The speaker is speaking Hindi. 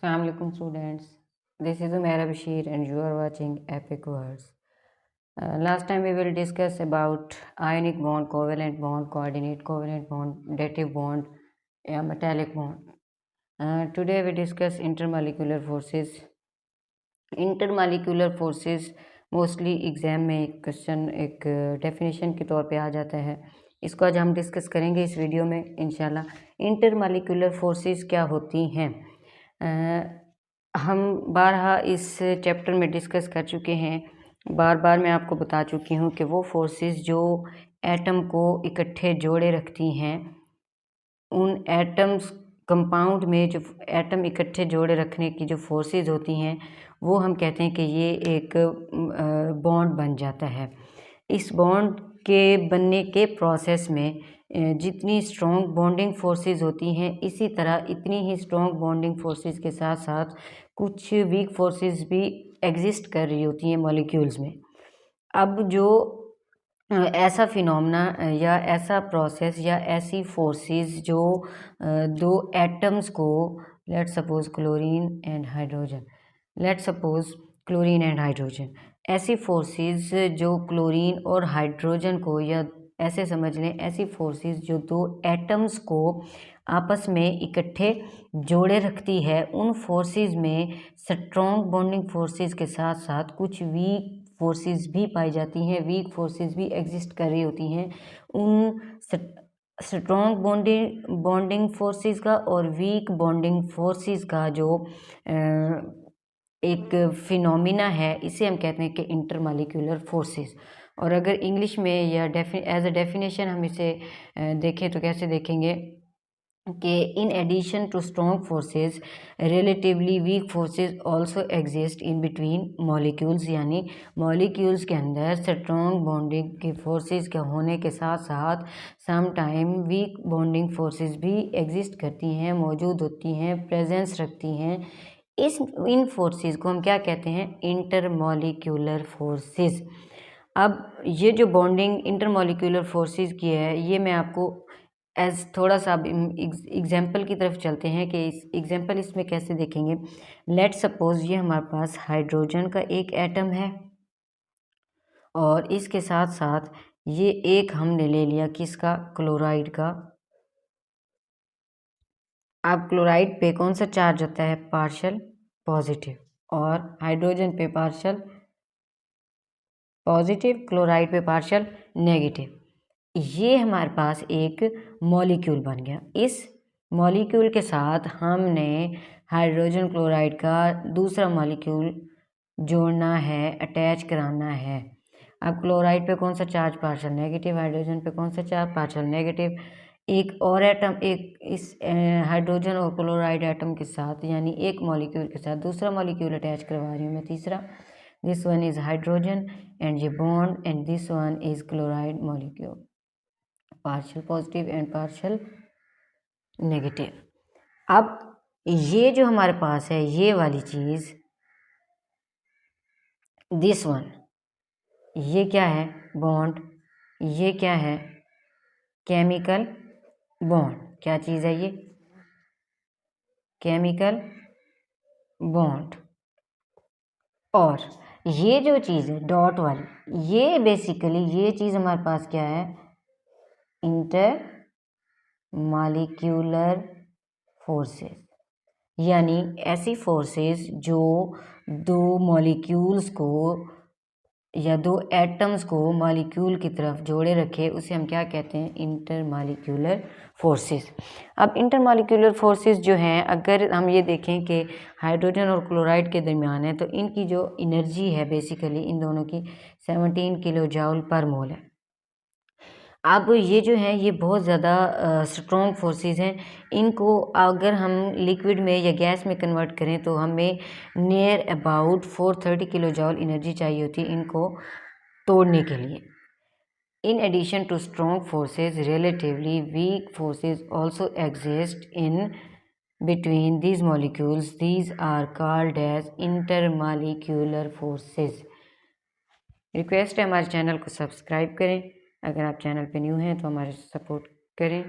Assalamu alaikum students. This is Umaira Bashir and you are watching Epic Words. Last time we will discuss about ionic bond, covalent bond, coordinate covalent bond, dative bond, metallic bond. Today we discuss intermolecular forces. Intermolecular forces mostly exam में एक क्वेश्चन एक डेफिनेशन के तौर पे आ जाता है। इसको आज हम डिस्कस करेंगे इस वीडियो में इंशाल्लाह। इंटरमालिक्यूलर फोर्सेस क्या होती हैं हम बारहा इस चैप्टर में डिस्कस कर चुके हैं। बार बार मैं आपको बता चुकी हूँ कि वो फोर्सेस जो एटम को इकट्ठे जोड़े रखती हैं, उन एटम्स कंपाउंड में जो एटम इकट्ठे जोड़े रखने की जो फोर्सेस होती हैं वो हम कहते हैं कि ये एक बॉन्ड बन जाता है। इस बॉन्ड के बनने के प्रोसेस में जितनी स्ट्रॉन्ग बॉन्डिंग फोर्सेस होती हैं, इसी तरह इतनी ही स्ट्रॉन्ग बॉन्डिंग फोर्सेस के साथ साथ कुछ वीक फोर्सेस भी एग्जिस्ट कर रही होती हैं मॉलिक्यूल्स में। अब जो ऐसा फिनोमेना या ऐसा प्रोसेस या ऐसी फोर्सेस जो दो एटम्स को let suppose chlorine and hydrogen ऐसी फोर्सेस जो क्लोरीन और हाइड्रोजन को, या ऐसे समझ लें ऐसी फोर्सेस जो दो एटम्स को आपस में इकट्ठे जोड़े रखती है, उन फोर्सेस में स्ट्रॉन्ग बॉन्डिंग फोर्सेस के साथ साथ कुछ वीक फोर्सेस भी पाई जाती हैं, वीक फोर्सेस भी एग्जिस्ट कर रही होती हैं। उन स्ट्रॉन्ग बॉन्डिंग फोर्सेस का और वीक बॉन्डिंग फोर्सेस का जो एक फिनोमिना है, इसे हम कहते हैं कि इंटरमॉलिक्यूलर फोर्सेस। और अगर इंग्लिश में या एज अ डेफिनेशन हम इसे देखें तो कैसे देखेंगे कि in addition to strong forces relatively weak forces also exist in between molecules, यानी मॉलिक्यूल्स के अंदर स्ट्रॉन्ग बॉन्डिंग की फोर्सेस के होने के साथ साथ some time weak bonding forces भी एग्जिस्ट करती हैं, मौजूद होती हैं, प्रेजेंस रखती हैं। इन फोर्सेस को हम क्या कहते हैं? Intermolecular forces. अब ये जो बॉन्डिंग इंटरमॉलिक्यूलर फोर्सेस की है, ये मैं आपको एज थोड़ा सा एग्जाम्पल की तरफ चलते हैं कि इस एग्जाम्पल इसमें कैसे देखेंगे। लेट सपोज ये हमारे पास हाइड्रोजन का एक एटम है और इसके साथ साथ ये एक हमने ले लिया किसका? क्लोराइड का। अब क्लोराइड पे कौन सा चार्ज होता है? पार्शियल पॉजिटिव, और हाइड्रोजन पे पार्शियल पॉजिटिव, क्लोराइड पे पार्शियल नेगेटिव। ये हमारे पास एक मॉलिक्यूल बन गया। इस मॉलिक्यूल के साथ हमने हाइड्रोजन क्लोराइड का दूसरा मॉलिक्यूल जोड़ना है, अटैच कराना है। अब क्लोराइड पे कौन सा चार्ज? Partial negative. हाइड्रोजन पे कौन सा चार्ज? Partial negative. एक और एटम, एक इस हाइड्रोजन और क्लोराइड एटम के साथ, यानी एक मॉलिक्यूल के साथ दूसरा मॉलिक्यूल अटैच करवा रही हूँ मैं, तीसरा। This one is hydrogen and ये bond, and this one is chloride molecule, partial positive and partial negative. अब ये जो हमारे पास है, ये वाली चीज, दिस वन, ये क्या है? बॉन्ड। ये क्या है? Chemical bond. क्या चीज है ये? Chemical bond. और ये जो चीज है डॉट वाली, ये बेसिकली ये चीज हमारे पास क्या है? इंटर मॉलिक्यूलर फोर्सेस, यानी ऐसी फोर्सेस जो दो मॉलिक्यूल्स को या दो एटम्स को मॉलिक्यूल की तरफ जोड़े रखे, उसे हम क्या कहते हैं? Intermolecular forces. अब इंटरमॉलिक्यूलर फोर्सेस जो हैं, अगर हम ये देखें कि हाइड्रोजन और क्लोराइड के दरमियान है, तो इनकी जो एनर्जी है बेसिकली इन दोनों की 17 किलो जूल पर मोल है। अब ये जो है ये बहुत ज़्यादा स्ट्रॉन्ग फोर्सेस हैं। इनको अगर हम लिक्विड में या गैस में कन्वर्ट करें तो हमें near about 430 kilo joule energy चाहिए होती है इनको तोड़ने के लिए। In addition to strong forces, relatively weak forces also exist in between these molecules. These are called as intermolecular forces. Request है हमारे चैनल को सब्सक्राइब करें। अगर आप चैनल पे न्यू हैं तो हमारे सपोर्ट करें।